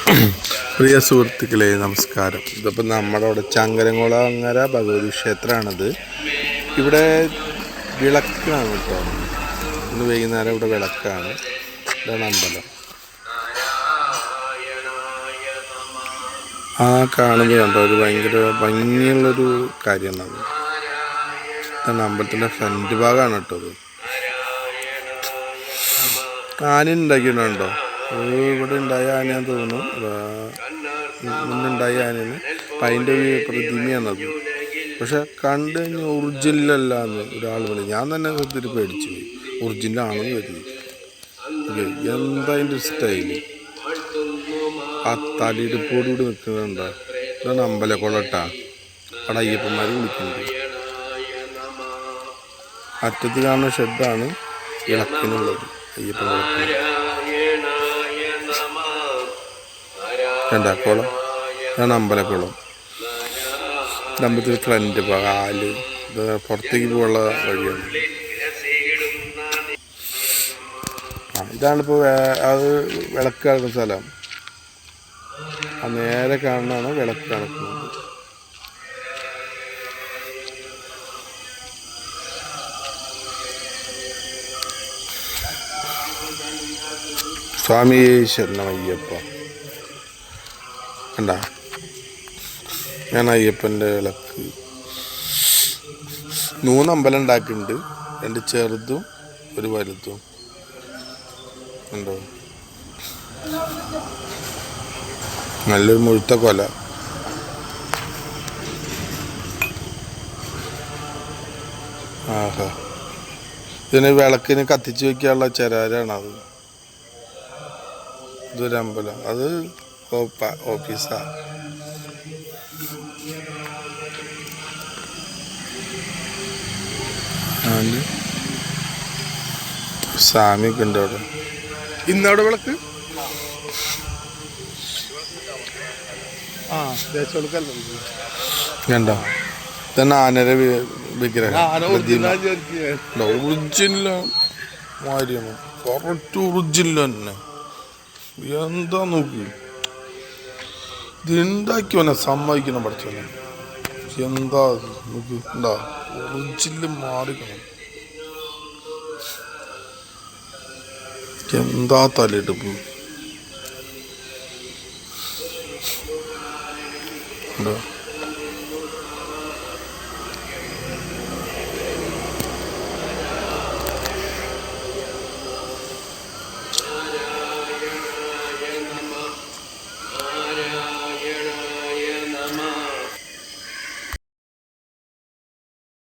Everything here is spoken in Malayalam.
പ്രിയ സുഹൃത്തുക്കളെ നമസ്കാരം. ഇതിപ്പോൾ നമ്മുടെ അവിടെ ചങ്കരംകുളങ്ങര ഭഗവതി ക്ഷേത്രമാണിത്. ഇവിടെ വിളക്കാണ് കേട്ടോ. ഇന്ന് വൈകുന്നേരം ഇവിടെ വിളക്കാണ്. ഇതാണ് അമ്പലം. ആ കാണുന്നത് കണ്ടോ, ഒരു ഭയങ്കര ഭംഗിയുള്ളൊരു കാര്യമാണത്. ഇതാണ് അമ്പലത്തിൻ്റെ ഫ്രണ്ട് ഭാഗമാണ് കേട്ടോ. അത് ആന ഉണ്ടാക്കിയിട്ടുണ്ടോ? ഇവിടെ ഉണ്ടായ ആനയാന്ന് തോന്നുന്നു, മുന്നുണ്ടായ ആനയാണ്. അപ്പം അതിൻ്റെ ഒരു പ്രതിമയാണത്. പക്ഷെ കണ്ടു കഴിഞ്ഞാൽ ഒറിജിനലല്ല എന്ന് ഒരാൾ വിളി. ഞാൻ തന്നെ ഒത്തിരി പേടിച്ചു പോയി. ഒറിജിനലാണെന്ന് കരുതി. എന്താ അതിൻ്റെ ഒരു സ്റ്റൈല്, ആ തലയിടുപ്പോടുകൂടി നിൽക്കുന്നുണ്ടോ. ഇതാണ് അമ്പലക്കുളട്ടാ. അവിടെ അയ്യപ്പന്മാർ വിളിക്കുന്നുണ്ട്. അറ്റത്ത് കാണുന്ന ഷെഡാണ് വിളക്കിനുള്ളത്, അയ്യപ്പൻ വിളക്കിന്. കണ്ട കുളം, ഇതാണ് അമ്പലക്കുളം. അമ്പലത്തിൽ ഫ്രണ്ട് കാല് പുറത്തേക്ക് പോകാനുള്ള വഴിയാണ്. ഇതാണിപ്പോൾ അത് വിളക്ക് കിടക്കുന്ന സ്ഥലം. ആ നേരെ കാണുന്നതാണ് വിളക്ക് കിടക്കുന്നത്. സ്വാമി ശരണമയ്യപ്പ. കണ്ട, ഞാൻ അയ്യപ്പൻ്റെ വിളക്ക്. 3 അമ്പലം ഉണ്ടാക്കിയിട്ടുണ്ട്, 2 ചെറുതും 1 വലുതും ഉണ്ടോ. നല്ലൊരു മുഴുത്ത കൊല. ആഹാ, ഇതിന് വിളക്കിന് കത്തിച്ച് വയ്ക്കാനുള്ള ചെരാരാണത്. ഇതൊരു അമ്പലം, അത് ഓഫീസാ. സ്വാമിയൊക്കെ ഉണ്ട് അവിടെ. ഇന്നവിടെ വിളക്ക് കണ്ടോ. ഇതന്നെ ആനയുടെ വിഗ്രഹം. ഒറിജിനൽ മാതിരിയാണ്, കറക്റ്റ് ഒറിജിനൽ തന്നെ. എന്താ നോക്കി, ഇത് ഉണ്ടാക്കിയോനെ സമ്മതിക്കണം പഠിച്ചോനെ. എന്താ നോക്കി, എന്താ ഒറിജിനൽ മാറിക്കണം. എന്താ തലയിടുപ്പ് ഉണ്ടോ.